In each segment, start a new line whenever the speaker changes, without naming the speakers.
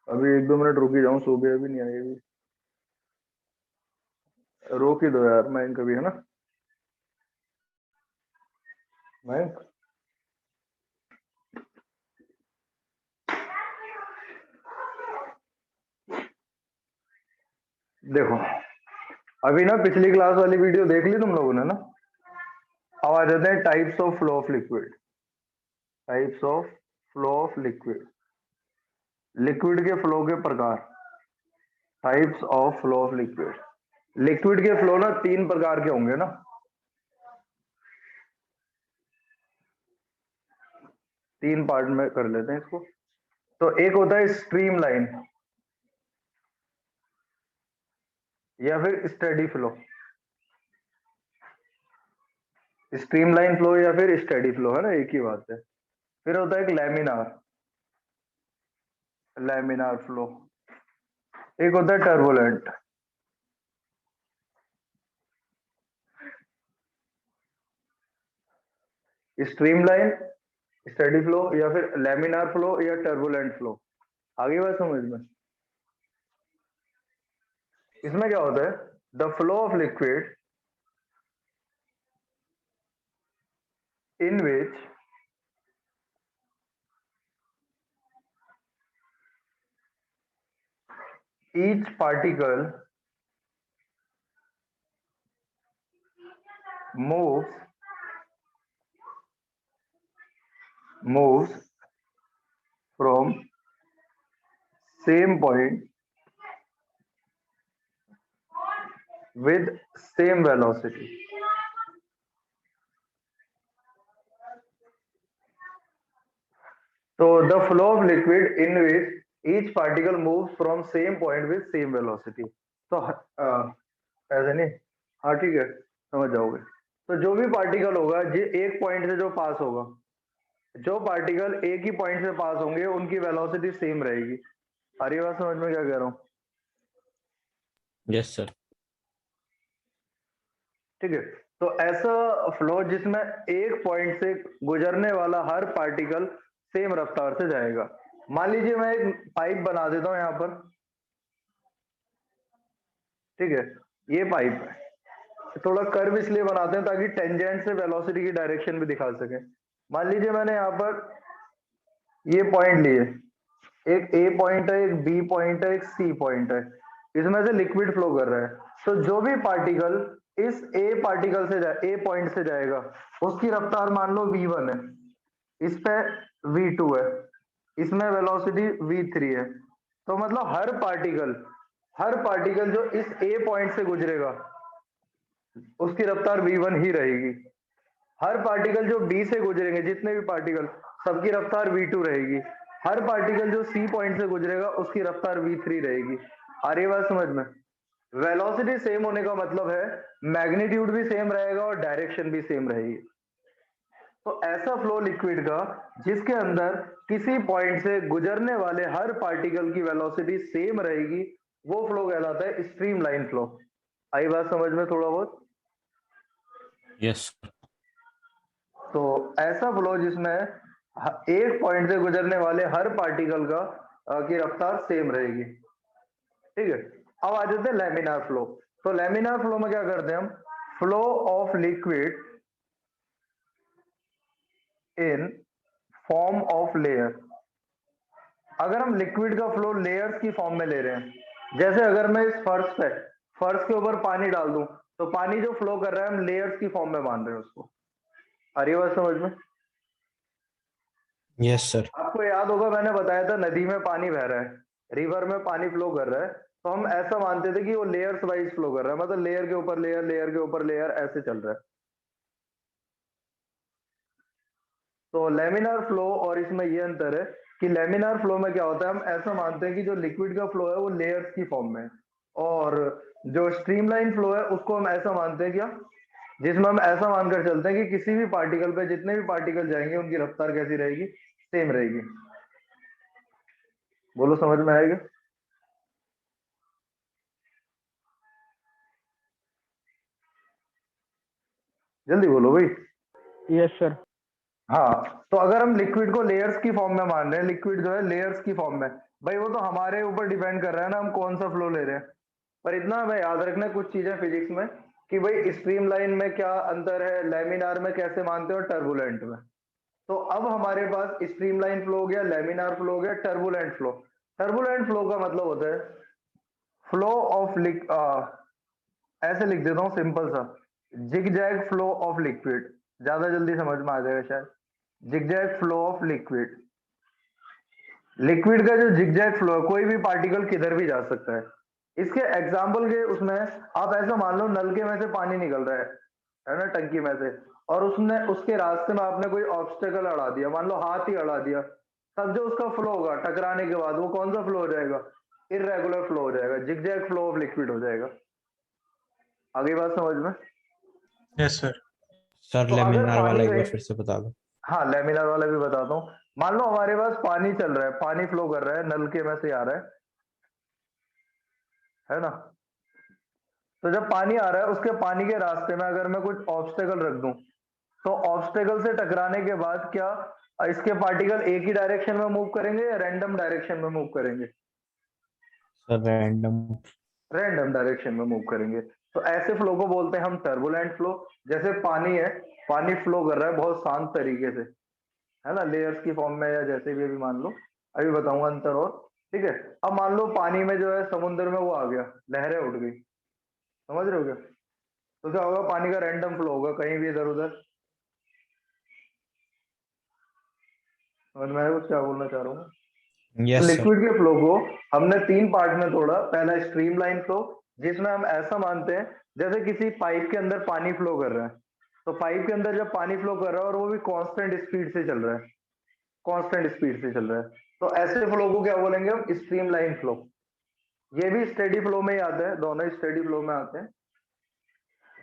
अभी 1-2 मिनट रुक ही जाऊं, सो गया भी नहीं आए अभी। रोक ही दो यार मैं कभी, है ना मैं। देखो, अभी ना पिछली क्लास वाली वीडियो देख ली तुम लोगों ने ना। अब आ जाते हैं types of flow of liquid. Types of flow of liquid, liquid के फ्लो के प्रकार। Types of flow of liquid. Liquid के फ्लो ना 3 प्रकार के होंगे ना। 3 पार्ट में कर लेते हैं इसको। तो एक होता है स्ट्रीम लाइन या फिर steady flow. Stream line flow या फिर स्टेडी फ्लो, है ना, एक ही बात है। फिर होता है एक लैमिनार, लैमिनार फ्लो। एक होता है turbulent. Stream line, steady flow या फिर लैमिनार फ्लो या टर्बुलेंट फ्लो। आगे बात समझ में। इसमें क्या होता है, the flow of liquid in which each particle moves from same point with same velocity। तो the flow of liquid in which each particle moves from same point with same velocity. तो ऐसे नहीं, हाँ ठीक है, समझ जाओगे। तो जो भी पार्टिकल होगा जी एक पॉइंट से जो पास होगा, जो पार्टिकल एक ही पॉइंट से पास होंगे उनकी वेलोसिटी सेम रहेगी। आ रही बात समझ में क्या कह रहा हूँ।
Yes sir.
ठीक है, तो ऐसा फ्लो जिसमें एक पॉइंट से गुजरने वाला हर पार्टिकल सेम रफ्तार से जाएगा। मान लीजिए मैं एक पाइप बना देता हूं यहां पर, ठीक है, ये पाइप है। थोड़ा कर्व इसलिए बनाते हैं ताकि टेंजेंट से वेलोसिटी की डायरेक्शन भी दिखा सके। मान लीजिए मैंने यहाँ पर ये पॉइंट लिए, एक ए पॉइंट है, एक बी पॉइंट है, एक सी पॉइंट है। इसमें से लिक्विड फ्लो कर रहा है। तो जो भी पार्टिकल इस ए पार्टिकल से जाए, ए पॉइंट से जाएगा, उसकी रफ्तार मान लो v1 है, इस पे v2 है, इसमें वेलोसिटी v3 है। तो मतलब हर पार्टिकल जो इस ए पॉइंट से गुजरेगा उसकी रफ्तार v1 ही रहेगी। हर पार्टिकल जो बी से गुजरेंगे, जितने भी पार्टिकल, सबकी रफ्तार v2 रहेगी। हर पार्टिकल जो सी पॉइंट से गुजरेगा उसकी रफ्तार v3 रहेगी। आ रही बात समझ में। वेलोसिटी सेम होने का मतलब है मैग्नीट्यूड भी सेम रहेगा और डायरेक्शन भी सेम रहेगी। तो ऐसा फ्लो लिक्विड का जिसके अंदर किसी पॉइंट से गुजरने वाले हर पार्टिकल की वेलोसिटी सेम रहेगी, वो फ्लो कहलाता है स्ट्रीम लाइन फ्लो। आई बात समझ में थोड़ा बहुत।
यस।
तो ऐसा फ्लो जिसमें एक पॉइंट से गुजरने वाले हर पार्टिकल का की रफ्तार सेम रहेगी। ठीक है, अब आ जाते हैं लैमिनार फ्लो। तो लैमिनार फ्लो में क्या करते हैं हम, flow of liquid in form of layer. अगर हम लिक्विड का फ्लो लेयर्स की फॉर्म में ले रहे हैं, जैसे अगर मैं इस फर्श के ऊपर पानी डाल दूं, तो पानी जो फ्लो कर रहा है हम लेयर्स की फॉर्म में मान रहे हैं उसको। आ रही है बात समझ में।
Yes sir.
आपको याद होगा मैंने बताया था नदी में पानी बह रहा है, रिवर में पानी फ्लो कर रहा है, तो हम ऐसा मानते थे कि वो लेयर्स वाइज फ्लो कर रहा है, मतलब लेयर के ऊपर लेयर, लेयर के ऊपर लेयर, ऐसे चल रहा है। तो लेमिनार फ्लो और इसमें ये अंतर है कि लेमिनार फ्लो में क्या होता है, हम ऐसा मानते हैं कि जो लिक्विड का फ्लो है वो लेयर्स की फॉर्म में है, और जो स्ट्रीमलाइन फ्लो है उसको हम ऐसा मानते हैं क्या, जिसमें हम ऐसा मानकर चलते हैं कि किसी भी पार्टिकल पे जितने भी पार्टिकल जाएंगे उनकी रफ्तार कैसी रहेगी, सेम रहेगी। बोलो समझ में आएगा। जल्दी बोलो भाई।
Yes sir.
हाँ, तो अगर हम लिक्विड को लेयर्स की फॉर्म में मान रहे हैं, लिक्विड जो है लेयर्स की फॉर्म में, भाई वो तो हमारे ऊपर डिपेंड कर रहा है ना, हम कौन सा फ्लो ले रहे हैं। पर इतना हमें याद रखना है कुछ चीजें फिजिक्स में, कि भाई स्ट्रीमलाइन में क्या अंतर है, लेमिनार में कैसे मानते हो, टर्बुलेंट में। तो अब हमारे पास स्ट्रीमलाइन फ्लो हो गया, लेमिनार फ्लो हो गया, टर्बुलेंट फ्लो। टर्बुलेंट फ्लो का मतलब होता है फ्लो ऑफ ऐसे लिख देता हूँ सिंपल सा, जिगजैग फ्लो ऑफ लिक्विड, ज्यादा जल्दी समझ में आ जाएगा शायद। Zigzag flow of liquid, liquid का जो जिगजैग फ्लो है, कोई भी पार्टिकल किधर भी जा सकता है। इसके एग्जाम्पल के उसमें आप ऐसा मान लो नलके में से पानी निकल रहा है ना, टंकी में से, और उसने उसके रास्ते में आपने कोई ऑब्स्टेकल अड़ा दिया, मान लो हाथ ही अड़ा दिया, तब जो उसका फ्लो होगा टकराने के बाद वो कौन सा फ्लो हो जाएगा, इररेगुलर फ्लो हो जाएगा, जिगजैग फ्लो ऑफ लिक्विड हो जाएगा। आगे बात समझ में?
Yes sir.
सर
तो अगर
लेमिनार वाला
पानी
एक बार
रहे,
फिर से बता दो।
हाँ लेमिनार वाला भी बताता हूँ। मान लो हमारे पास पानी चल रहा है, पानी फ्लो कर रहा है, नलके में से आ रहा है ना। तो जब पानी आ रहा है, उसके पानी के रास्ते में अगर मैं कुछ ऑब्स्टेकल रख दूं, तो ऑब्स्टेकल से टकराने के बाद क्या इसके पार्टिकल एक ही डायरेक्शन में मूव करेंगे या रैंडम डायरेक्शन में मूव करेंगे?
Sir random.
रैंडम डायरेक्शन में मूव करेंगे। तो ऐसे फ्लो को बोलते हैं हम टर्बुलेंट फ्लो। जैसे पानी है, पानी फ्लो कर रहा है बहुत शांत तरीके से, है ना, लेयर्स की फॉर्म में या जैसे भी, अभी मान लो, अभी बताऊंगा अंतर और। ठीक है, अब मान लो पानी में जो है समुद्र में वो आ गया, लहरें उठ गई, समझ रहे हो क्या? तो क्या होगा, पानी का रैंडम फ्लो होगा कहीं भी इधर उधर। समझ में आया कुछ क्या बोलना चाह रहा हूँ? तो
यस सर।
लिक्विड के फ्लो को हमने तीन पार्ट में तोड़ा। पहला स्ट्रीमलाइन फ्लो, जिसमें हम ऐसा मानते हैं जैसे किसी पाइप के अंदर पानी फ्लो कर रहा है, तो पाइप के अंदर जब पानी फ्लो कर रहा है और वो भी कांस्टेंट स्पीड से चल रहा है, कांस्टेंट स्पीड से चल रहा है, तो ऐसे फ्लो को क्या बोलेंगे हम, स्ट्रीमलाइन फ्लो। ये भी स्टेडी फ्लो में ही आता है, दोनों स्टेडी फ्लो में आते हैं।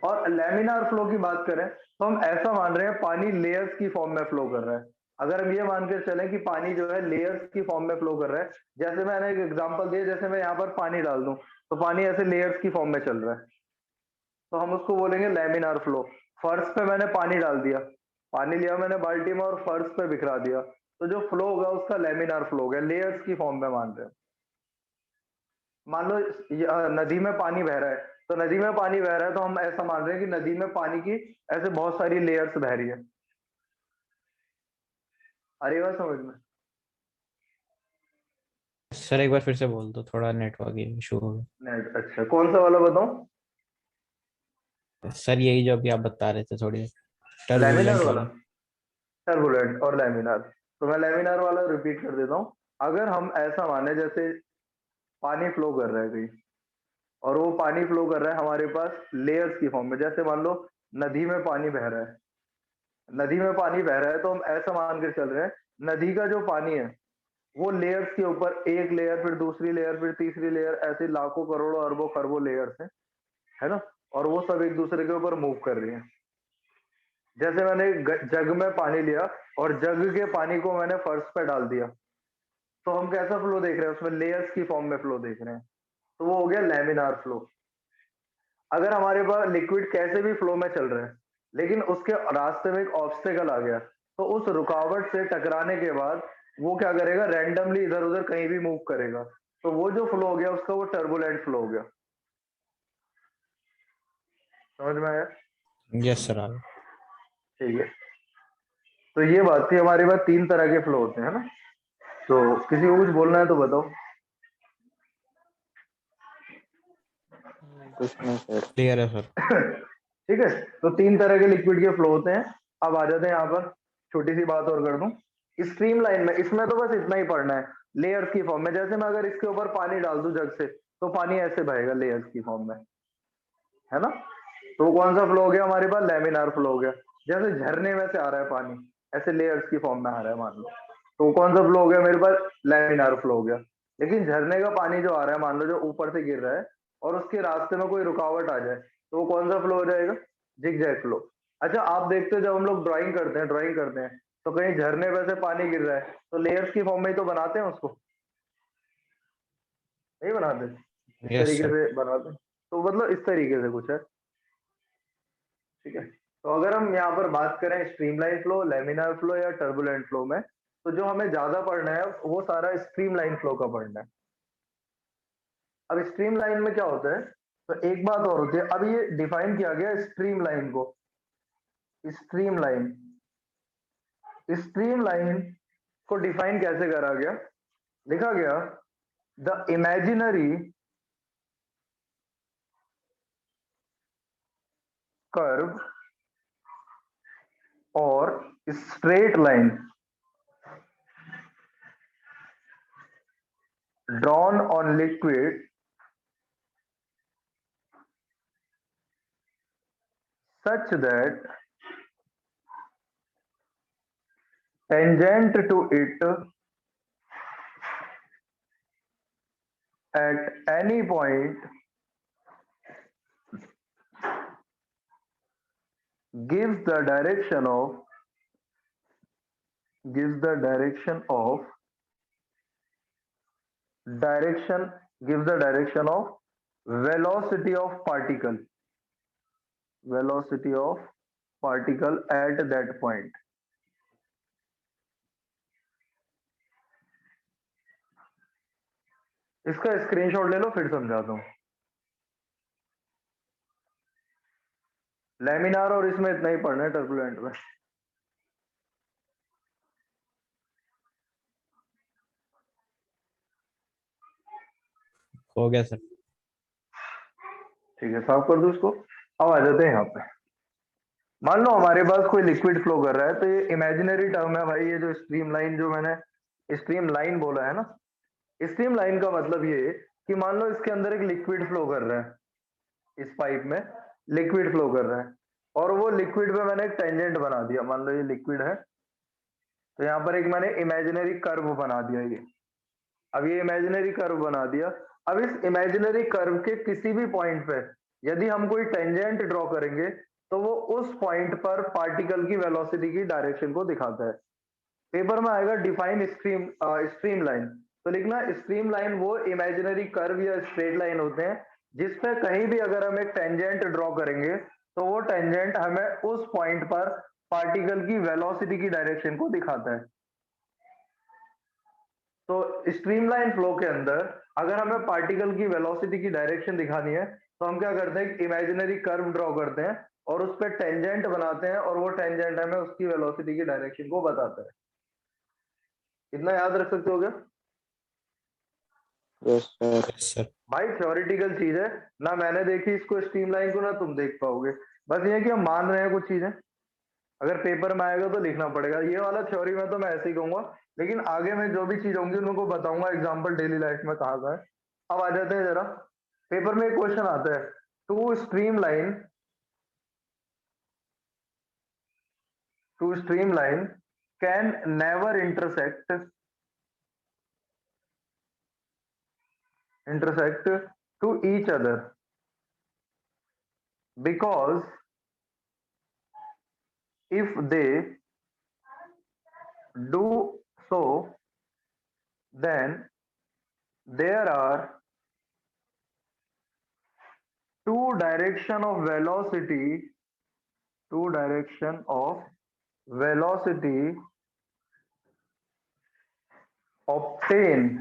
और लेमिनार फ्लो की बात करें तो हम ऐसा मान रहे हैं पानी लेयर्स की फॉर्म में फ्लो कर रहा है। अगर हम ये मानकर चलें कि पानी जो है लेयर्स की फॉर्म में फ्लो कर रहा है, जैसे मैंने एक एग्जांपल दिया, जैसे मैं यहाँ पर पानी डाल दूं तो पानी ऐसे लेयर्स की फॉर्म में चल रहा है, तो हम उसको बोलेंगे लेमिनार फ्लो। फर्श पे मैंने पानी डाल दिया, पानी लिया मैंने बाल्टी में और फर्श पे बिखरा दिया, तो जो फ्लो होगा उसका लेमिनार फ्लो हो गया, लेयर्स की फॉर्म में मान रहे हैं। मान लो नदी में पानी बह रहा है, तो नदी में पानी बह रहा है तो हम ऐसा मान रहे हैं कि नदी में पानी की ऐसे बहुत सारी लेयर्स बह रही है। अरे बात समझ में?
सर एक बार फिर से बोल दो, थोड़ा नेटवर्क इशू हो
नहीं, अच्छा कौन सा वाला बताऊं?
गया सर। यही जो अभी आप बता रहे थे, थोड़ी
लेमिनार
टर्बुलेंट
वाला,
वाला।
टर्बुलेंट और लेमिनार। तो मैं लेमिनार वाला रिपीट कर देता हूँ। अगर हम ऐसा माने जैसे पानी फ्लो कर रहा है कहीं, और वो पानी फ्लो कर रहा है हमारे पास लेयर्स की फॉर्म में, जैसे मान लो नदी में पानी बह रहा है, नदी में पानी बह रहा है तो हम ऐसा मान कर चल रहे हैं नदी का जो पानी है वो लेयर्स के ऊपर, एक लेयर फिर दूसरी लेयर फिर तीसरी लेयर, ऐसे लाखों करोड़ों अरबों खरबों लेयर्स है ना, और वो सब एक दूसरे के ऊपर मूव कर रही हैं। जैसे मैंने जग में पानी लिया और जग के पानी को मैंने फर्श पे डाल दिया, तो हम कैसा फ्लो देख रहे हैं, उसमें लेयर्स की फॉर्म में फ्लो देख रहे हैं, तो वो हो गया लेमिनार फ्लो। अगर हमारे पास लिक्विड कैसे भी फ्लो में चल रहा है, लेकिन उसके रास्ते में एक ऑब्स्टेकल आ गया, तो उस रुकावट से टकराने के बाद वो क्या करेगा, रैंडमली इधर उधर कहीं भी मूव करेगा, तो वो जो फ्लो हो गया उसका वो टर्बुलेंट फ्लो हो गया। समझ में आया?
यस सर, आ गया।
ठीक है, तो ये बात थी, हमारे पास तीन तरह के फ्लो होते हैं ना। तो किसी को कुछ बोलना है तो बताओ।
कुछ नहीं सर।
क्लियर है सर।
ठीक है, तो तीन तरह के लिक्विड के फ्लो होते हैं। अब आ जाते हैं यहाँ पर, छोटी सी बात और कर दूं। स्ट्रीम लाइन में इसमें तो बस इतना ही पढ़ना है, लेयर्स की फॉर्म में। जैसे मैं अगर इसके ऊपर पानी डाल दूं जग से, तो पानी ऐसे बहेगा लेयर्स की फॉर्म में, है ना। तो कौन सा फ्लो हो गया हमारे पास, लेमिनार फ्लो हो गया। जैसे झरने में से आ रहा है पानी, ऐसे लेयर्स की फॉर्म में आ रहा है मान लो, तो कौन सा फ्लो हो गया मेरे पास, लेमिनार फ्लो हो गया। लेकिन झरने का पानी जो आ रहा है, मान लो जो ऊपर से गिर रहा है और उसके रास्ते में कोई रुकावट आ जाए, तो वो कौन सा फ्लो हो जाएगा, जिगजैग फ्लो। अच्छा आप देखते हो जब हम लोग ड्राइंग करते हैं तो कहीं झरने में से पानी गिर रहा है तो लेयर्स की फॉर्म में ही तो बनाते हैं उसको, नहीं बनाते? इस
यस
तरीके
सर।
से बनाते हैं। तो मतलब इस तरीके से कुछ है। ठीक है, तो अगर हम यहाँ पर बात करें स्ट्रीमलाइन फ्लो, लेमिनार फ्लो या टर्बुलेंट फ्लो में, तो जो हमें ज्यादा पढ़ना है वो सारा स्ट्रीमलाइन फ्लो का पढ़ना है। अब स्ट्रीमलाइन में क्या होता है, तो एक बात और होती है, अब ये डिफाइन किया गया स्ट्रीमलाइन को। स्ट्रीमलाइन स्ट्रीमलाइन को डिफाइन कैसे करा गया, लिखा गया द इमेजिनरी कर्व और straight line drawn on liquid such that tangent to it at any point gives the direction of gives the direction of velocity of particle at that point। इसका screenshot ले लो, फिर समझाता हूं। Laminar और इसमें इतना ही पढ़ना है, टर्बुलेंट में।
हो गया सर।
ठीक है, साफ कर दो इसको। अब आ जाते हैं यहाँ पे। मान लो हमारे पास कोई लिक्विड फ्लो कर रहा है, तो ये इमेजिनरी टर्म है भाई। ये जो स्ट्रीमलाइन, जो मैंने स्ट्रीमलाइन बोला है ना, स्ट्रीमलाइन का मतलब ये है कि मान लो इसके अंदर एक लिक्विड फ्लो कर रहा है, इस पाइप में लिक्विड फ्लो कर रहा है, और वो लिक्विड पे मैंने एक टेंजेंट बना दिया। मान लो ये लिक्विड है, तो यहाँ पर एक मैंने इमेजिनरी कर्व बना दिया। ये अब ये इमेजिनरी कर्व बना दिया। अब इस इमेजिनरी कर्व के किसी भी पॉइंट पे यदि हम कोई टेंजेंट ड्रॉ करेंगे, तो वो उस पॉइंट पर पार्टिकल की वेलोसिटी की डायरेक्शन को दिखाता है। पेपर में आएगा डिफाइन स्ट्रीमलाइन, तो लिखना स्ट्रीमलाइन वो इमेजिनरी कर्व या स्ट्रेट लाइन होते हैं जिसपे कहीं भी अगर हम एक टेंजेंट ड्रॉ करेंगे, तो वो टेंजेंट हमें उस पॉइंट पर पार्टिकल की वेलोसिटी की डायरेक्शन को दिखाता है। तो स्ट्रीमलाइन फ्लो के अंदर अगर हमें पार्टिकल की वेलोसिटी की डायरेक्शन दिखानी है, तो हम क्या करते हैं, इमेजिनरी कर्व ड्रॉ करते हैं और उस पर टेंजेंट बनाते हैं, और वो टेंजेंट हमें उसकी वेलोसिटी की डायरेक्शन को बताता है। इतना याद रख सकते हो क्या?
Yes sir.
Yes sir.
भाई थ्योरेटिकल चीज है ना, मैंने देखी इसको स्ट्रीमलाइन को, ना तुम देख पाओगे। बस ये है कि हम मान रहे हैं कुछ चीजें, अगर पेपर में आएगा तो लिखना पड़ेगा। ये वाला थ्योरी में तो मैं ऐसे ही कहूंगा, लेकिन आगे में जो भी चीज होंगी उनको बताऊंगा एग्जांपल डेली लाइफ में कहाँ का है। अब आ जाते हैं जरा, पेपर में एक क्वेश्चन आता है, two streamline can never intersect to each other because if they do so, then there are two direction of velocity obtained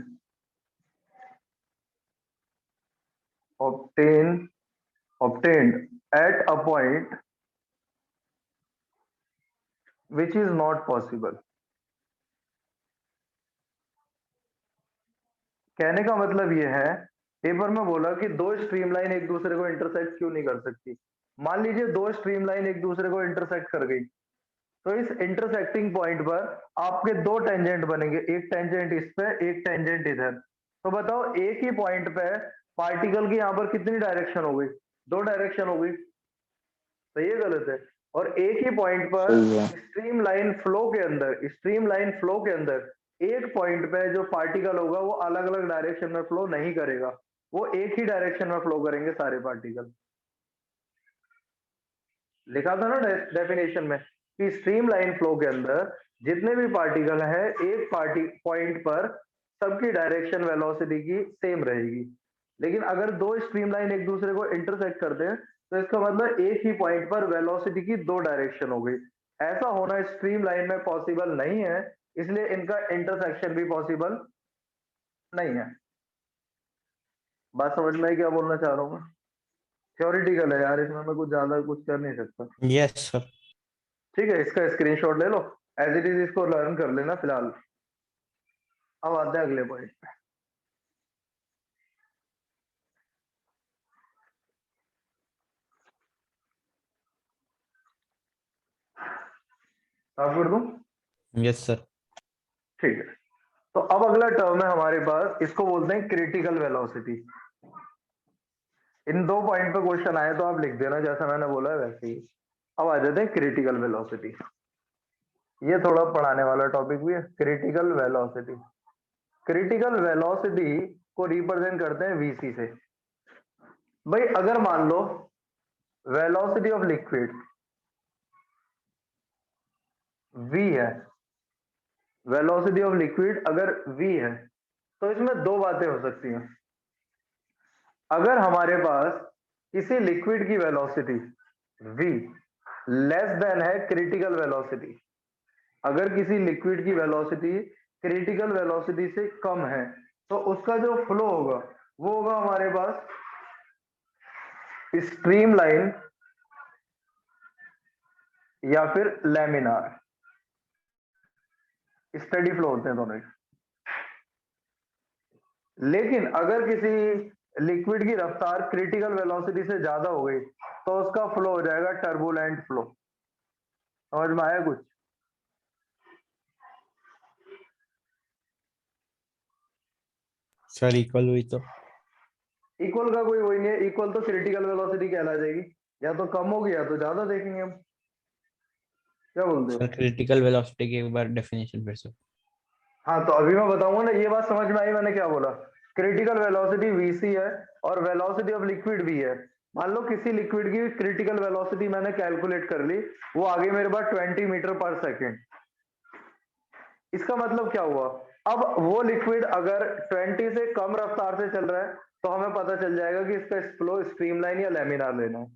at a point which is not possible। कहने का मतलब ये है, पेपर में बोला कि दो स्ट्रीमलाइन एक दूसरे को इंटरसेक्ट क्यों नहीं कर सकती। मान लीजिए दो स्ट्रीमलाइन एक दूसरे को इंटरसेक्ट कर गई, तो इस इंटरसेक्टिंग पॉइंट पर आपके दो टेंजेंट बनेंगे, एक टेंजेंट इस पे, एक टेंजेंट इधर। तो बताओ एक ही पॉइंट पे पार्टिकल की यहाँ पर कितनी डायरेक्शन हो गई? दो डायरेक्शन हो गई। तो ये गलत है। और एक ही पॉइंट पर
सही है।
स्ट्रीमलाइन फ्लो के अंदर एक पॉइंट पे जो पार्टिकल होगा वो अलग अलग डायरेक्शन में फ्लो नहीं करेगा, वो एक ही डायरेक्शन में फ्लो करेंगे सारे पार्टिकल। लिखा था ना डेफिनेशन में कि स्ट्रीमलाइन फ्लो के अंदर जितने भी पार्टिकल है, एक पॉइंट पर सबकी डायरेक्शन वेलोसिटी की सेम रहेगी। लेकिन अगर दो स्ट्रीमलाइन एक दूसरे को इंटरसेक्ट करते हैं, तो इसका मतलब एक ही पॉइंट पर वेलोसिटी की दो डायरेक्शन हो गई। ऐसा होना स्ट्रीमलाइन में पॉसिबल नहीं है, इसलिए इनका इंटरसेक्शन भी पॉसिबल नहीं है। बात समझ में आई क्या बोलना चाह रहा हूँ मैं? थ्योरेटिकल है यार, इसमें मैं कुछ ज्यादा कुछ कर नहीं सकता।
Yes sir.
ठीक है, इसका स्क्रीनशॉट ले लो, एज इट इज इसको लर्न कर लेना फिलहाल। अब आते हैं अगले पॉइंट पे। आप कर दूं?
Yes sir.
ठीक है, तो अब अगला टर्म है हमारे पास, इसको बोलते हैं क्रिटिकल वेलोसिटी। इन 2 पॉइंट पे क्वेश्चन आए तो आप लिख देना जैसा मैंने बोला है वैसे ही। अब आ जाते हैं क्रिटिकल वेलोसिटी। ये थोड़ा पढ़ाने वाला टॉपिक भी है, क्रिटिकल वेलोसिटी। क्रिटिकल वेलोसिटी को रिप्रेजेंट करते हैं वीसी से। भाई अगर मान लो वेलोसिटी ऑफ लिक्विड v है, वेलोसिटी ऑफ लिक्विड अगर v है, तो इसमें 2 बातें हो सकती हैं। अगर हमारे पास किसी लिक्विड की वेलोसिटी v लेस देन है क्रिटिकल वेलोसिटी, अगर किसी लिक्विड की वेलोसिटी क्रिटिकल वेलोसिटी से कम है, तो उसका जो फ्लो होगा वो होगा हमारे पास स्ट्रीम लाइन या फिर लैमिनार। स्टेडी फ्लो होते हैं दोनों। लेकिन अगर किसी लिक्विड की रफ्तार क्रिटिकल वेलोसिटी से ज्यादा हो गई तो उसका फ्लो हो जाएगा टर्बुलेंट फ्लो। समझ में आया कुछ?
सर इक्वल हुई तो?
इक्वल का कोई वही नहीं है, इक्वल तो क्रिटिकल वेलोसिटी कहला जाएगी, या तो कम होगी या तो ज्यादा, देखेंगे हम। क्या बोलते
सर
हो?
क्रिटिकल वेलोसिटी की एक बार डेफिनेशन फिर से।
हाँ तो अभी मैं बताऊंगा ना, ये बात समझ में आई मैंने क्या बोला? क्रिटिकल वेलोसिटी वीसी है और वेलोसिटी ऑफ लिक्विड भी है। मान लो किसी लिक्विड की क्रिटिकल वेलोसिटी मैंने कैलकुलेट कर ली, वो आ गई मेरे पास 20 मीटर पर सेकेंड। इसका मतलब क्या हुआ? अब वो लिक्विड अगर 20 से कम रफ्तार से चल रहा है तो हमें पता चल जाएगा कि इसका फ्लो स्ट्रीमलाइन या लैमिनार लेना है।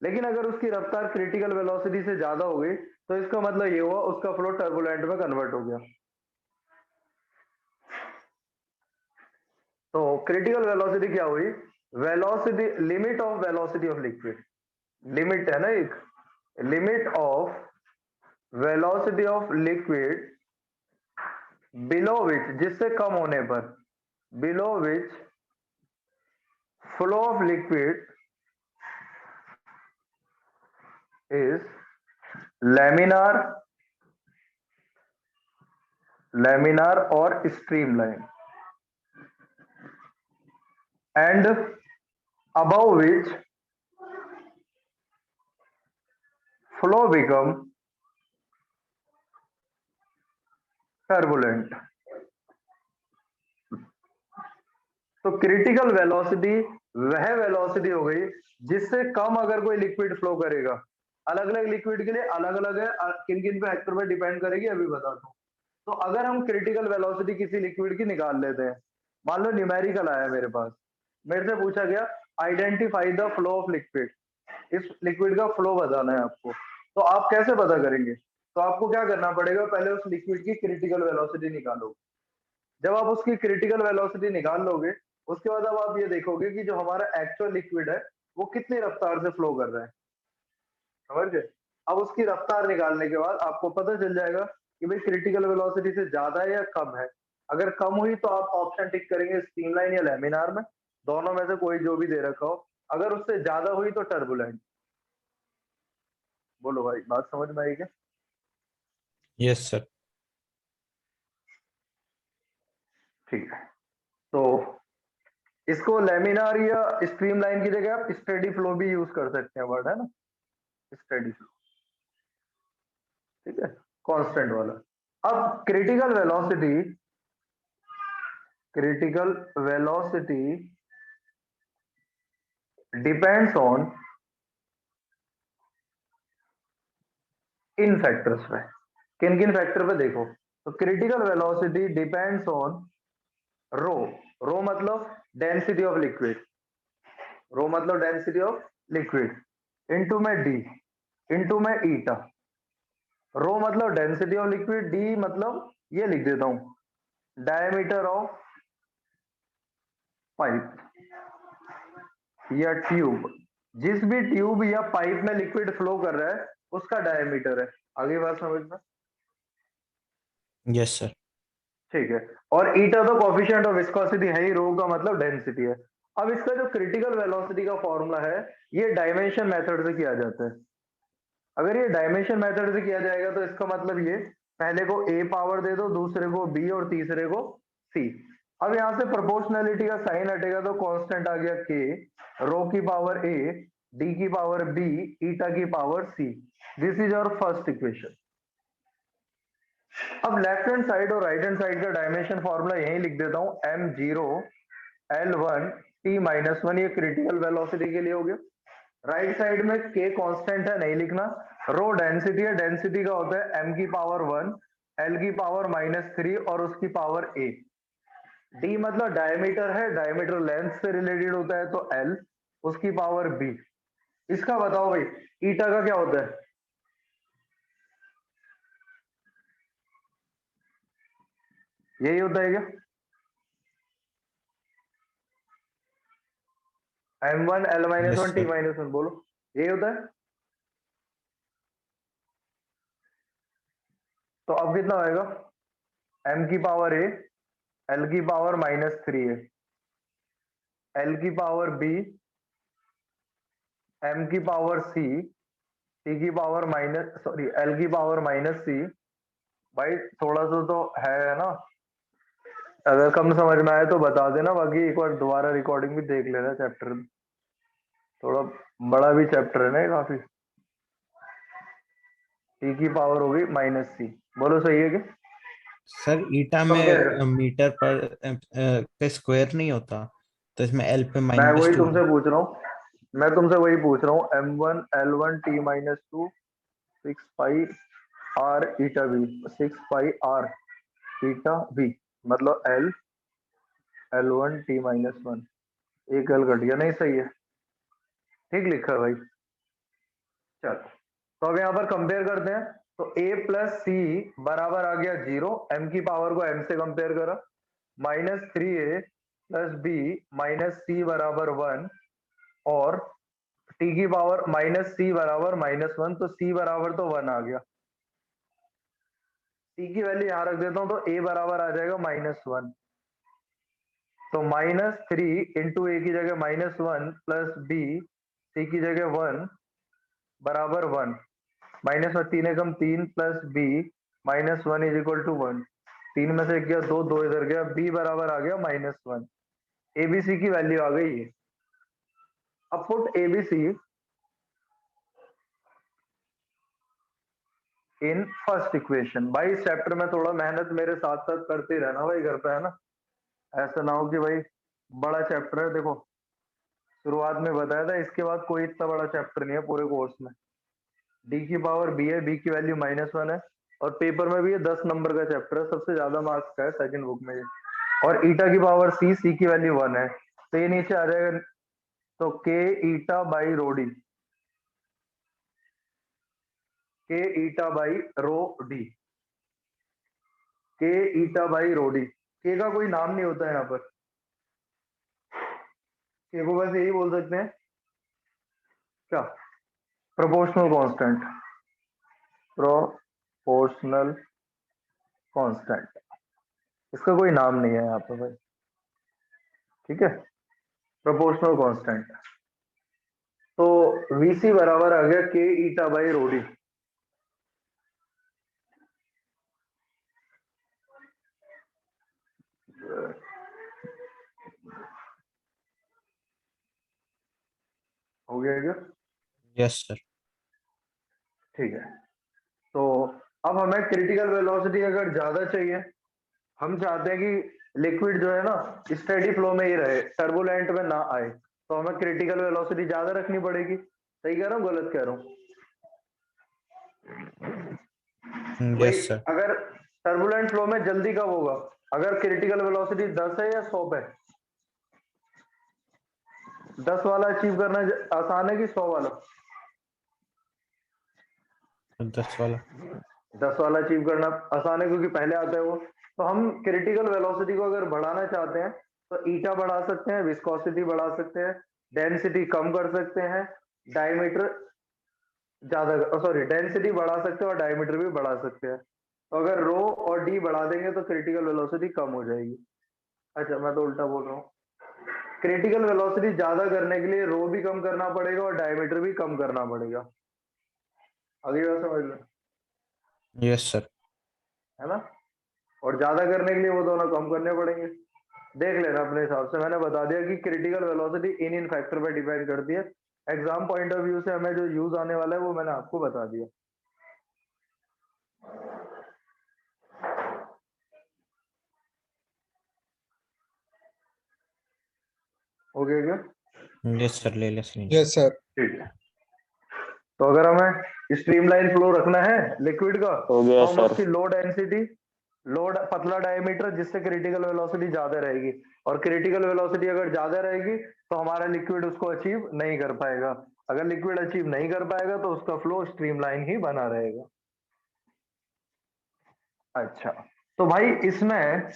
लेकिन अगर उसकी रफ्तार क्रिटिकल वेलोसिटी से ज्यादा हो गई तो इसका मतलब ये हुआ उसका फ्लो टर्बुलेंट में कन्वर्ट हो गया। तो क्रिटिकल वेलोसिटी क्या हुई? Velocity, limit of velocity of liquid, limit है ना एक, limit of velocity of liquid below which, जिससे कम होने पर, below which flow of liquid is laminar, laminar और streamline, and above which flow become turbulent। तो क्रिटिकल वेलोसिटी वह वेलोसिटी हो गई जिससे कम अगर कोई लिक्विड फ्लो करेगा। अलग अलग लिक्विड के लिए अलग अलग है, किन किन फैक्टर पर डिपेंड करेगी अभी बताता हूँ। तो अगर हम क्रिटिकल वेलोसिटी किसी लिक्विड की निकाल लेते हैं, मान लो न्यूमेरिकल आया मेरे पास, मेरे से पूछा गया identify the flow of liquid, इस लिक्विड का फ्लो बताना है आपको, तो आप कैसे पता करेंगे? तो आपको क्या करना पड़ेगा, पहले उस लिक्विड की क्रिटिकल वेलोसिटी निकालो। जब आप उसकी क्रिटिकल वेलोसिटी निकाल लोगे, उसके बाद अब आप ये देखोगे कि जो हमारा एक्चुअल लिक्विड है वो कितनी रफ्तार से फ्लो कर रहा है। समझ गए? अब उसकी रफ्तार निकालने के बाद आपको पता चल जाएगा कि भाई क्रिटिकल वेलोसिटी से ज्यादा है या कम है। अगर कम हुई तो आप ऑप्शन टिक करेंगे स्ट्रीमलाइन या लैमिनार में, दोनों में से कोई जो भी दे रखा हो। अगर उससे ज्यादा हुई तो टर्बुलेंट। बोलो भाई, बात समझ में आई क्या?
Yes sir.
ठीक है, तो इसको लैमिनार या स्ट्रीमलाइन की जगह आप स्टेडी फ्लो भी यूज कर सकते हैं, वर्ड है ना, स्टेडी फ्लो। ठीक है, कांस्टेंट वाला। अब critical velocity, critical velocity depends on in factors पे। किन किन फैक्टर पे देखो, तो क्रिटिकल वेलोसिटी डिपेंड्स ऑन रो, रो मतलब डेंसिटी ऑफ लिक्विड, रो मतलब डेंसिटी ऑफ लिक्विड, इनटू में डी, इनटू में ईटा। रो मतलब डेंसिटी ऑफ लिक्विड, डी मतलब ये लिख देता हूं डायमीटर ऑफ पाइप या ट्यूब। जिस भी ट्यूब या पाइप में लिक्विड फ्लो कर रहा है उसका डायमीटर है। आगे बात समझ में?
Yes sir.
ठीक है। और ईटा तो कोफिशिएंट ऑफ विस्कोसिटी है ही, रो का मतलब डेंसिटी है। अब इसका जो क्रिटिकल वेलोसिटी का फॉर्मूला है ये डायमेंशन मेथड से किया जाता है। अगर ये डायमेंशन मेथड से किया जाएगा तो इसका मतलब ये, पहले को a पावर दे दो, दूसरे को b और तीसरे को c। अब यहां से प्रोपोर्शनलिटी का साइन हटेगा तो कांस्टेंट आ गया k, रो की पावर a, d की पावर b, ईटा की पावर c। This is our first equation. अब लेफ्ट हैंड साइड और राइट हैंड साइड का डायमेंशन फॉर्मूला यही लिख देता हूं, m0 l1 t-1, ये क्रिटिकल वेलोसिटी के लिए हो गया। राइट साइड में k कांस्टेंट है, नहीं लिखना। रो डेंसिटी है, डेंसिटी का होता है m की पावर 1, l की पावर -3 और उसकी पावर a। d मतलब डायमीटर है, डायमीटर लेंथ से रिलेटेड होता है तो l, उसकी पावर b। इसका बताओ भाई ईटा का क्या होता है? यही होता है क्या? m1
yes
l-1
sir.
t-1, बोलो यही होता है। तो अब कितना होएगा? m की पावर a, l की पावर -3 है, l की पावर b, m की पावर c, c की पावर l की पावर -c। भाई थोड़ा सा तो है ना, अगर कम समझ में आए तो बता देना, बाकी एक बार दोबारा रिकॉर्डिंग भी देख लेना चैप्टर। थोड़ा बड़ा भी चैप्टर है ना ये काफी। टी की पावर होगी -c, बोलो सही है क्या?
सर ईटा
कंपेयर
में
कर,
मीटर पर पे स्क्वायर नहीं होता, तो इसमें एल पे
मैं वही
-2।
तुमसे पूछ रहा हूँ, मैं तुमसे वही पूछ रहा हूँ। m1 l1 t-2 6 पाई r ईटा v, 6 पाई r ईटा v, मतलब l l1 t-1, एक l घट गया, नहीं सही है, ठीक लिखा है भाई। चलो तो अब यहाँ पर कंपेयर करते हैं। तो a प्लस सी बराबर आ गया 0, m की पावर को m से कंपेयर करा, -3a प्लस b -c बराबर 1, और t की पावर -c बराबर -1, तो c बराबर तो 1 आ गया। c की वैल्यू यहाँ रख देता हूँ तो a बराबर आ जाएगा -1। तो -3 इंटू a की जगह -1 प्लस b c की जगह 1 बराबर 1, -3 एकम 3 plus b -1 is equal to 1। 3 में से एक गया, दो दो इधर गया, b बराबर आ गया -1। एबीसी की वैल्यू आ गई है। अब put ABC in first equation. भाई इस चैप्टर में थोड़ा मेहनत मेरे साथ साथ करते रहना भाई घर पे, है ना। ऐसा ना हो कि भाई बड़ा चैप्टर है, देखो शुरुआत में बताया था, इसके बाद कोई इतना बड़ा चैप्टर नहीं है पूरे कोर्स में। डी की पावर बी है, बी की वैल्यू -1 है, और पेपर में भी ये 10 नंबर का चैप्टर है, सबसे ज्यादा मार्क्स का है सेकंड बुक में ये। और ईटा की पावर सी, सी की वैल्यू 1 है, तो ये नीचे आ जाएगा। तो के ईटा बाई रोडी, के ईटा बाई रो डी, के ईटा बाई रोडी। के का कोई नाम नहीं होता है यहाँ पर, के को बस यही बोल सकते हैं क्या, प्रोपोर्शनल कांस्टेंट, प्रोपोर्शनल कांस्टेंट। इसका कोई नाम नहीं है यहाँ पर भाई, ठीक है, प्रोपोर्शनल कांस्टेंट। तो वीसी बराबर आ गया के ईटा बाई रोडी। हो गया क्या?
Yes sir.
ठीक है। तो अब हमें क्रिटिकल वेलोसिटी अगर ज्यादा चाहिए, हम चाहते हैं कि लिक्विड जो है ना स्टेडी फ्लो में ही रहे, टर्बुलेंट में ना आए, तो हमें क्रिटिकल वेलोसिटी ज्यादा रखनी पड़ेगी। सही कह रहा हूँ गलत कह रहा हूँ? भाई
यस सर।
अगर टर्बुलेंट फ्लो में जल्दी कब होगा, अगर क्रिटिकल वेलोसिटी 10 है या 100 पे? 10 वाला अचीव करना आसान है कि 100 वाला?
10 वाला।
10 वाला अचीव करना आसान है क्योंकि पहले आता है वो। तो हम क्रिटिकल वेलोसिटी को अगर बढ़ाना चाहते हैं तो ईटा बढ़ा सकते हैं, विस्कोसिटी बढ़ा सकते हैं, डेंसिटी कम कर सकते हैं, डायमीटर ज्यादा, सॉरी, डेंसिटी बढ़ा सकते हैं और डायमीटर भी बढ़ा सकते हैं। तो अगर रो और डी बढ़ा देंगे तो क्रिटिकल वेलोसिटी कम हो जाएगी। अच्छा, मैं तो उल्टा बोल रहा हूँ। क्रिटिकल वेलोसिटी ज्यादा करने के लिए रो भी कम करना पड़ेगा और डायमीटर भी कम करना पड़ेगा। अगली बात समझ लो,
यस सर।
है ना। और ज्यादा करने के लिए वो दोनों कम करने पड़ेंगे। देख लेना अपने हिसाब से, मैंने बता दिया कि क्रिटिकल वेलोसिटी इन फैक्टर पर डिपेंड करती है। एग्जाम पॉइंट ऑफ व्यू से हमें जो यूज आने वाला है वो मैंने आपको बता दिया। ओके क्या?
यस सर, ले ले स्क्रीन।
Yes, sir.
ठीक है। तो अगर हमें स्ट्रीमलाइन फ्लो रखना है लिक्विड का
हो
तो
गया
हम
सर।
उसकी लो डेंसिटी, लोड पतला डायमीटर, जिससे क्रिटिकल वेलोसिटी ज्यादा रहेगी। और क्रिटिकल वेलोसिटी अगर ज्यादा रहेगी तो हमारा लिक्विड उसको अचीव नहीं कर पाएगा। अगर लिक्विड अचीव नहीं कर पाएगा तो उसका फ्लो स्ट्रीमलाइन ही बना रहेगा। अच्छा, तो भाई इसमें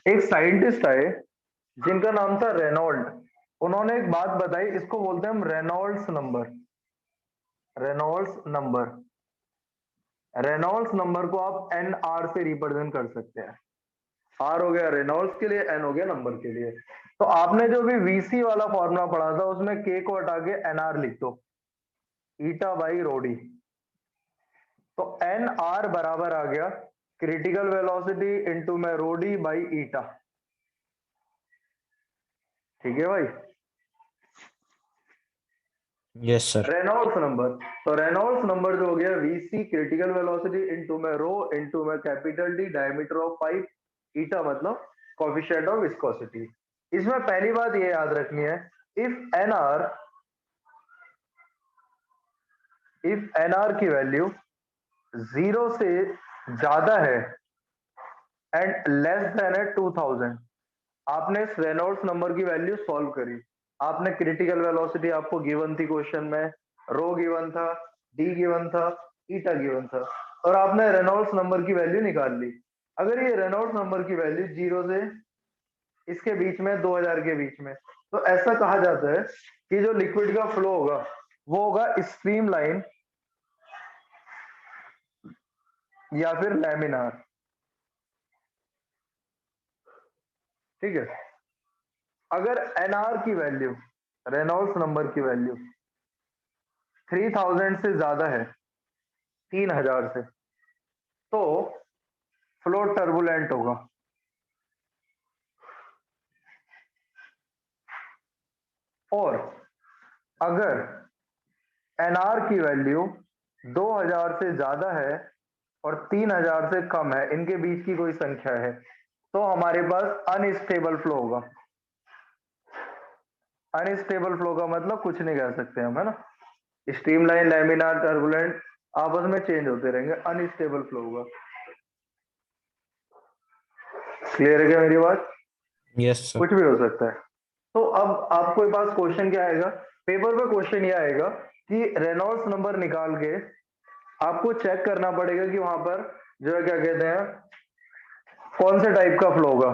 एक साइंटिस्ट आए जिनका नाम था रेनॉल्ड। उन्होंने एक बात बताई, इसको बोलते हैं हम Reynolds number. Reynolds number, Reynolds number को आप एन आर से रिप्रेजेंट कर सकते हैं। आर हो गया रेनॉल्ड्स के लिए, एन हो गया नंबर के लिए। तो आपने जो भी वीसी वाला फॉर्मूला पढ़ा था उसमें के को हटा के एनआर लिख दो, ईटा बाई रोडी। तो एन आर बराबर आ गया क्रिटिकल वेलोसिटी इंटू में रोडी बाई ईटा। ठीक है भाई।
Yes sir.
रेनॉल्ड्स नंबर, तो रेनॉल्ड्स नंबर जो हो गया वीसी क्रिटिकल वेलोसिटी इंटू में रो इंटू में capital D diameter of pipe, eta मतलब कोफिशिएंट ऑफ विस्कोसिटी। इसमें पहली बात ये याद रखनी है, इफ एनआर की वैल्यू 0 से ज्यादा है एंड लेस देन है 2000, आपने इस रेनॉल्ड्स नंबर की वैल्यू सॉल्व करी। आपने क्रिटिकल वेलोसिटी आपको गिवन थी क्वेश्चन में, रो गिवन था, डी गिवन था, ईटा गिवन था, और आपने रेनॉल्ड्स नंबर की वैल्यू निकाल ली। अगर ये रेनॉल्ड्स नंबर की वैल्यू 0 से इसके बीच में 2000 के बीच में, तो ऐसा कहा जाता है कि जो लिक्विड का फ्लो होगा वो होगा स्ट्रीम लाइन या फिर लैमिनार। ठीक है। अगर एनआर की वैल्यू, रेनॉल्ड्स नंबर की वैल्यू 3000 से ज्यादा है, 3000 से, तो फ्लो टर्बुलेंट होगा। और अगर एनआर की वैल्यू 2000 से ज्यादा है और 3000 से कम है, इनके बीच की कोई संख्या है, तो हमारे पास अनस्टेबल फ्लो होगा। अनस्टेबल फ्लो का मतलब कुछ नहीं कह सकते हम, है ना। स्ट्रीमलाइन, लैमिनार, टर्बुलेंट आपस में चेंज होते रहेंगे, अनस्टेबल फ्लो होगा। क्लियर है क्या मेरी बात?
Yes sir.
कुछ भी हो सकता है। तो अब आपके पास क्वेश्चन क्या आएगा, पेपर पे क्वेश्चन ये आएगा कि रेनॉल्ड्स नंबर निकाल के आपको चेक करना पड़ेगा कि वहां पर जो है क्या कहते हैं, कौन से टाइप का फ्लो होगा,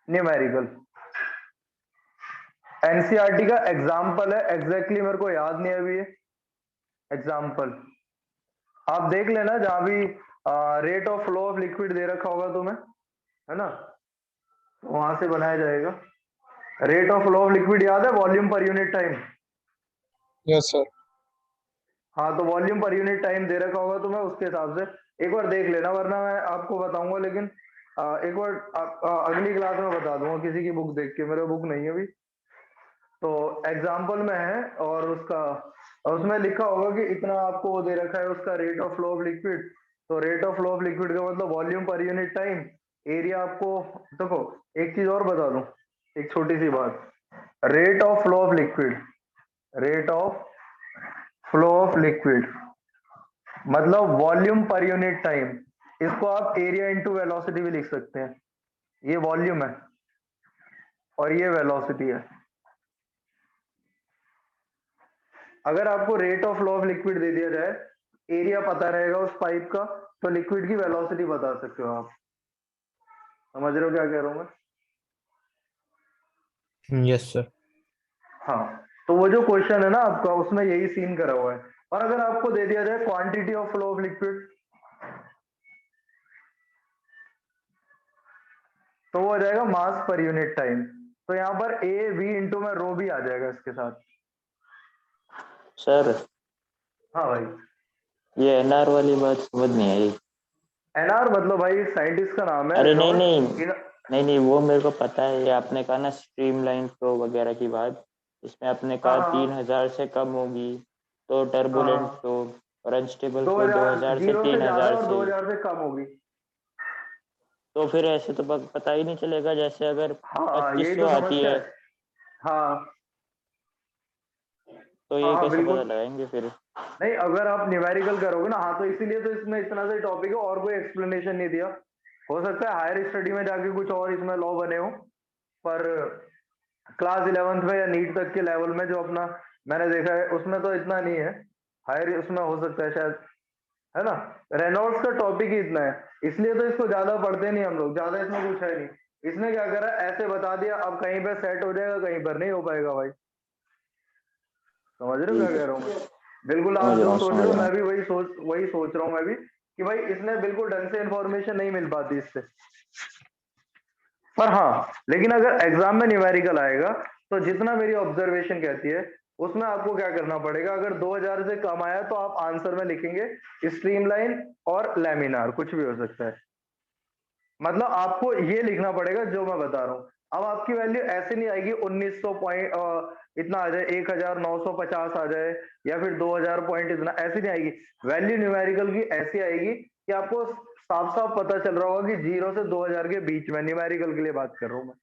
न्यूमेरिकल। एनसीईआरटी का एग्जाम्पल है, एग्जैक्टली मेरे को याद नहीं है अभी ये एग्जाम्पल। आप देख लेना जहां भी rate of flow of liquid दे रखा होगा तुम्हें, है ना, तो वहां से बनाया जाएगा। Rate of flow of liquid याद है, volume per unit time.
Yes, sir.
हाँ, तो वॉल्यूम पर यूनिट टाइम दे रखा होगा तुम्हें, उसके हिसाब से एक बार देख लेना, वरना मैं आपको बताऊंगा, लेकिन एक बार अगली क्लास में बता दूंगा किसी की बुक देख के, मेरे बुक नहीं है अभी। तो एग्जाम्पल में है और उसका, उसमें लिखा होगा कि इतना आपको वो दे रखा है उसका rate of flow of liquid. तो rate of flow of liquid का मतलब volume per unit time, area आपको। देखो, एक चीज और बता दूं, एक छोटी सी बात, rate of flow of liquid, rate of flow of liquid मतलब वॉल्यूम पर यूनिट टाइम। इसको आप एरिया इंटू वेलोसिटी भी लिख सकते हैं। ये वॉल्यूम है और ये वेलोसिटी है। अगर आपको rate of flow of liquid दे दिया जाए एरिया पता रहेगा उस पाइप का, तो लिक्विड की वेलोसिटी बता सकते हो आप। समझ रहे हो क्या कह रहा हूँ मैं?
Yes sir.
हाँ, तो वो जो क्वेश्चन है ना आपका, उसमें यही सीन करा हुआ है। और अगर आपको दे दिया जाए quantity of flow of liquid, तो वो आ जाएगा मास पर यूनिट टाइम। तो यहाँ पर ए वी इंटू में रो भी आ जाएगा इसके साथ।
सर
हाँ भाई।
ये एनआर वाली बात समझ नहीं आई।
एनआर मतलब भाई साइंटिस्ट का नाम है,
अरे नहीं
रेनॉल्ड्स।
नहीं, नहीं नहीं वो मेरे को पता है। ये आपने कहा ना स्ट्रीमलाइन फ्लो वगैरह की बात, इसमें आपने
हाँ
कहा
हाँ
3000 से कम होगी तो
हाँ
टर्बुलेंट
हाँ,
फ्लो, और अनस्टेबल फ्लो
2000
2000 से
जीरो से ज्यादा
3000
और
से।
2000 से कम होगी।
तो फिर ऐसे तो पता ही नहीं चलेगा, जैसे अगर
हाँ यही
2500
तो
आती
समस्या
है
है। हाँ
तो
हाँ
ये
हाँ
कैसे पता
बिल्कुल।
लगाएंगे फिर?
नहीं, अगर आप न्यूमेरिकल करोगे ना, हाँ, तो इसीलिए तो इसमें इतना सा टॉपिक है, और कोई एक्सप्लेनेशन नहीं दिया। हो सकता है हायर स्टडी में जाके कुछ और इसमें लॉ बने हो, पर क्लास 11th में या नीट तक के लेवल में जो अपना मैंने देखा है, उसमें तो इतना नहीं है। हायर उसमें हो सकता है शायद, है ना। रेनॉल्ड्स का टॉपिक ही इतना है, इसलिए तो इसको ज्यादा पढ़ते नहीं हम लोग, ज्यादा इसमें कुछ है नहीं। इसने क्या करा, ऐसे बता दिया, अब कहीं पे सेट हो जाएगा, कहीं पर नहीं हो पाएगा भाई। समझ रहे हो क्या
ठीक है,
कह रहा हूँ मैं? बिल्कुल, आप
समझ रहा
जो
हूँ
सोच
समझ
रहे हो
रहा
मैं
हूँ।
भी वही सोच रहा हूँ मैं भी, कि भाई इसने बिल्कुल ढंग से इन्फॉर्मेशन नहीं मिल पाती इससे। पर हाँ, लेकिन अगर एग्जाम में न्यूमेरिकल आएगा, तो जितना मेरी ऑब्जर्वेशन कहती है, उसमें आपको क्या करना पड़ेगा, अगर 2000 से कम आया तो आप आंसर में लिखेंगे स्ट्रीमलाइन और लैमिनार, कुछ भी हो सकता है। मतलब आपको ये लिखना पड़ेगा जो मैं बता रहा हूँ। अब आपकी वैल्यू ऐसे नहीं आएगी 1900 पॉइंट इतना आ जाए, 1950 आ जाए, या फिर 2000 पॉइंट इतना, ऐसे नहीं आएगी। वैल्यू न्यूमेरिकल की ऐसी आएगी कि आपको साफ साफ पता चल रहा होगा कि 0 से 2000 के बीच में, न्यूमेरिकल के लिए बात कर रहा हूँ मैं,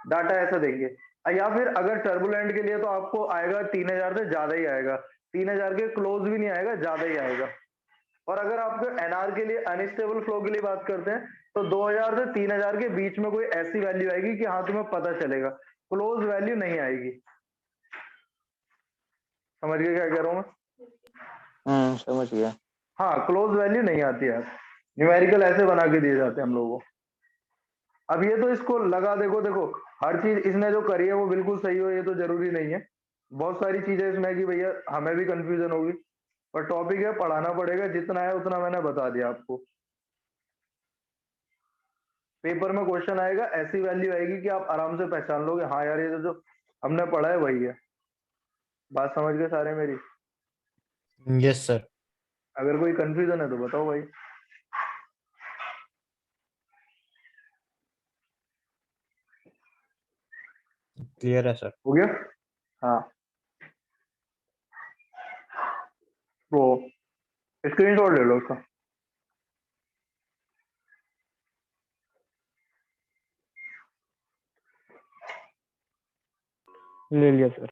डाटा ऐसा देंगे। या फिर अगर टर्बुलेंट के लिए तो आपको आएगा 3000 से ज्यादा ही आएगा, 3000 के क्लोज भी नहीं आएगा, ज्यादा ही आएगा। और अगर आपको एनआर के लिए, अनस्टेबल फ्लो के लिए बात करते हैं, तो 2000 से 3000 के बीच में कोई ऐसी वैल्यू आएगी कि हाँ तुम्हें पता चलेगा, क्लोज वैल्यू नहीं आएगी। समझ गए क्या कह रहा हूँ मैं?
समझ गया।
हाँ, क्लोज वैल्यू नहीं आती यार, न्यूमेरिकल ऐसे बना के दिए जाते हैं हम लोगों को। अब ये तो इसको लगा, देखो देखो, हर चीज इसने जो करी है वो बिल्कुल सही हो, ये तो जरूरी नहीं है। बहुत सारी चीजें इसमें है कि भैया हमें भी कंफ्यूजन होगी, पर टॉपिक है, पढ़ाना पड़ेगा, जितना है उतना मैंने बता दिया आपको। पेपर में क्वेश्चन आएगा, ऐसी वैल्यू आएगी कि आप आराम से पहचान लोगे, हाँ यार ये तो जो हमने पढ़ा है वही है। बात समझ गए सारे मेरी?
Yes sir.
अगर कोई कंफ्यूजन है तो बताओ भाई।
क्लियर है सर।
हो गया? हाँ, तो स्क्रीनशॉट ले लो उसका।
ले लिया सर।